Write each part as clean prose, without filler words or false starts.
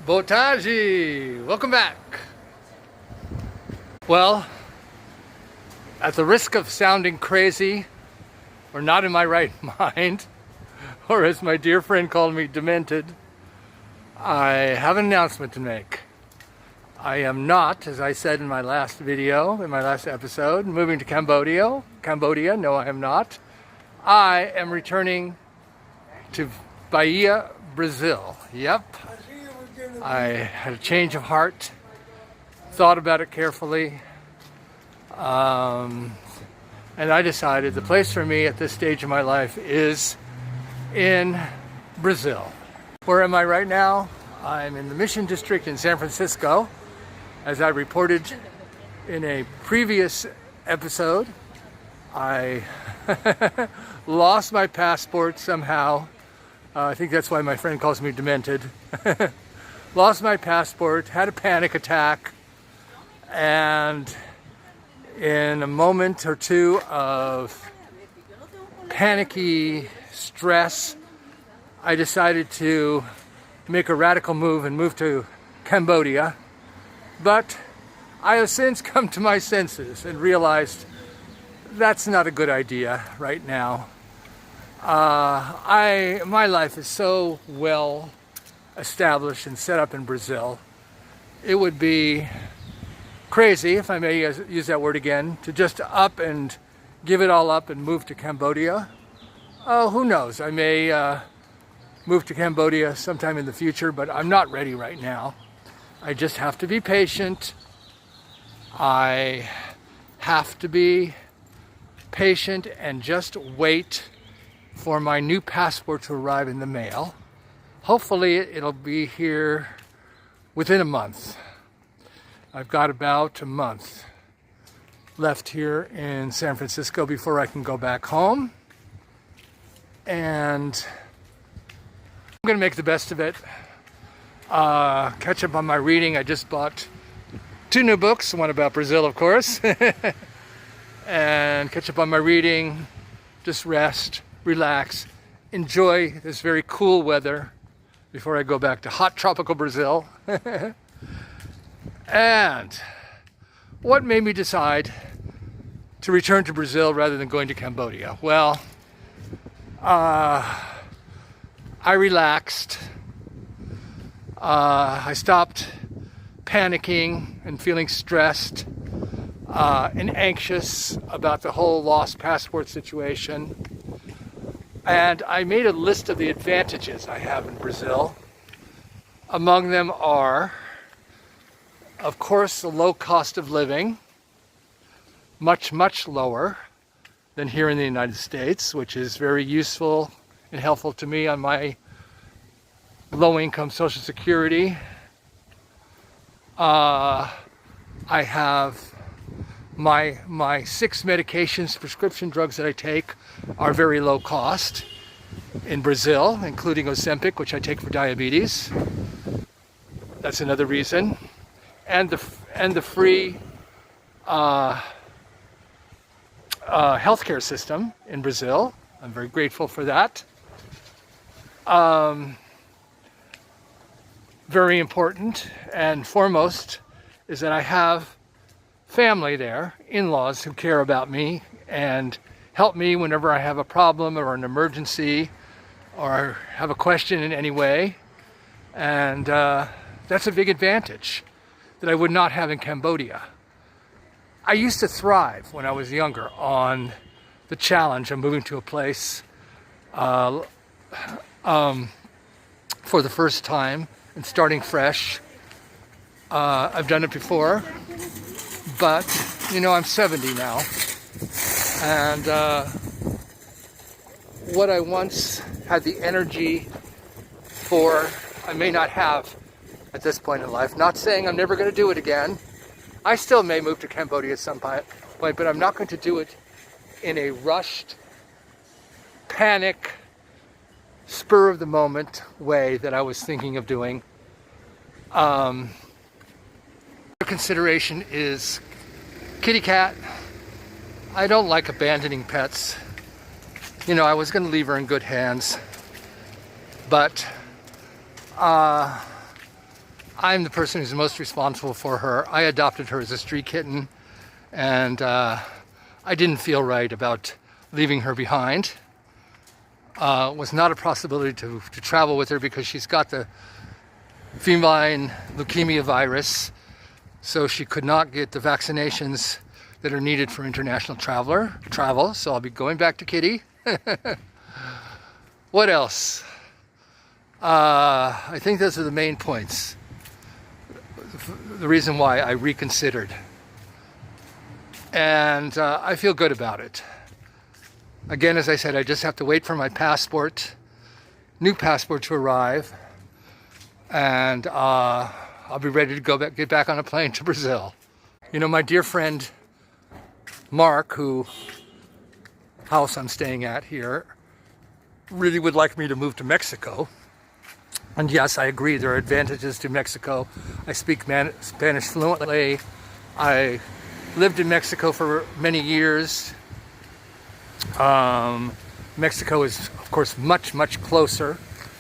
Botaji! Welcome back! Well, at the risk of sounding crazy or not in my right mind, or as my dear friend called me, demented, I have an announcement to make. I am not, as I said in my last video, in my last episode, moving to Cambodia. No, I am not. I am returning to Bahia, Brazil. Yep. I had a change of heart, thought about it carefully, and I decided the place for me at this stage of my life is in Brazil. Where am I right now? I'm in the Mission District in San Francisco. As I reported in a previous episode, I lost my passport somehow. I think that's why my friend calls me demented. Lost my passport, had a panic attack, and in a moment or two of panicky stress, I decided to make a radical move and move to Cambodia. But I have since come to my senses and realized that's not a good idea right now. My life is so well established and set up in Brazil. It would be crazy, if I may use that word again, to just up and give it all up and move to Cambodia. Oh, who knows? I may move to Cambodia sometime in the future, but I'm not ready right now. I just have to be patient. I have to be patient and just wait for my new passport to arrive in the mail. Hopefully it'll be here within a month. I've got about a month left here in San Francisco before I can go back home. And I'm gonna make the best of it. Catch up on my reading. I just bought 2 new books, one about Brazil, of course. And catch up on my reading, just rest, relax, enjoy this very cool weather before I go back to hot tropical Brazil. And what made me decide to return to Brazil rather than going to Cambodia? Well, I relaxed. I stopped panicking and feeling stressed and anxious about the whole lost passport situation. And I made a list of the advantages I have in Brazil. Among them are, of course, the low cost of living, much, much lower than here in the United States, which is very useful and helpful to me on my low-income Social Security. I have my 6 medications, prescription drugs that I take are very low cost in Brazil, including Ozempic, which I take for diabetes. That's another reason. And the free healthcare system in Brazil. I'm very grateful for that. Very important and foremost is that I have family there, in-laws who care about me and help me whenever I have a problem or an emergency or have a question in any way. And that's a big advantage that I would not have in Cambodia. I used to thrive when I was younger on the challenge of moving to a place for the first time and starting fresh. I've done it before, but you know, I'm 70 now, and what I once had the energy for, I may not have at this point in life. Not saying I'm never going to do it again. I still may move to Cambodia at some point, but I'm not going to do it in a rushed, panic, spur of the moment way that I was thinking of doing. Consideration is kitty cat. I don't like abandoning pets. You know, I was going to leave her in good hands, but I'm the person who's most responsible for her. I adopted her as a street kitten, and I didn't feel right about leaving her behind. It was not a possibility to travel with her because she's got the feline leukemia virus, so she could not get the vaccinations that are needed for international travel. So I'll be going back to Kitty. What else? I think those are the main points. The reason why I reconsidered. And I feel good about it. Again, as I said, I just have to wait for my passport, new passport to arrive. And I'll be ready to get back on a plane to Brazil. You know, my dear friend Mark, who house I'm staying at here, really would like me to move to Mexico. And yes, I agree, there are advantages to Mexico. I speak Spanish fluently. I lived in Mexico for many years. Mexico is, of course, much, much closer.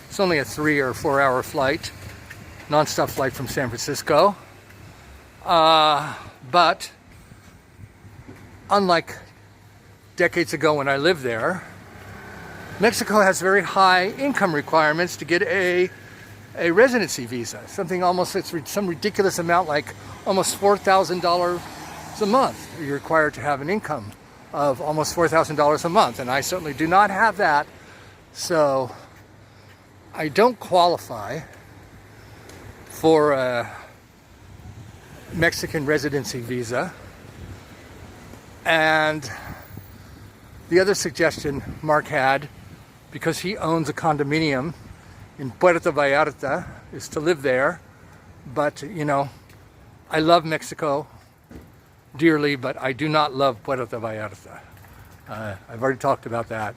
It's only a 3 or 4 hour flight, non-stop flight from San Francisco. But unlike decades ago when I lived there, Mexico has very high income requirements to get a residency visa. Something almost, it's some ridiculous amount, like almost $4,000 a month. You're required to have an income of almost $4,000 a month, and I certainly do not have that. So I don't qualify for a Mexican residency visa. And the other suggestion Mark had, because he owns a condominium in Puerto Vallarta, is to live there. But, you know, I love Mexico dearly, but I do not love Puerto Vallarta. I've already talked about that.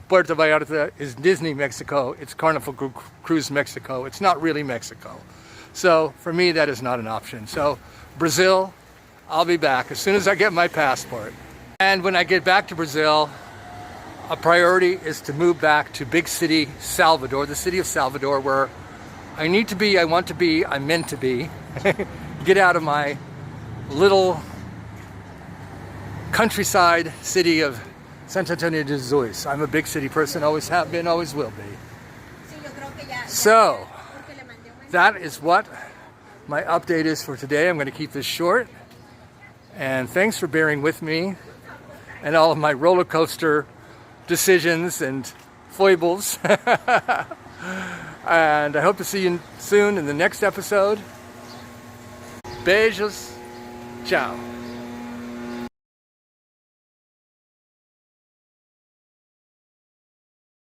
Puerto Vallarta is Disney Mexico. It's Carnival Cruise Mexico. It's not really Mexico. So for me, that is not an option. So Brazil, I'll be back as soon as I get my passport. And when I get back to Brazil, a priority is to move back to big city Salvador, the city of Salvador, where I need to be, I want to be, I'm meant to be. Get out of my little countryside city of San Antonio de Jesus. I'm a big city person, always have been, always will be. So, that is what my update is for today. I'm going to keep this short. And thanks for bearing with me and all of my roller coaster decisions and foibles. And I hope to see you soon in the next episode. Beijos. Ciao.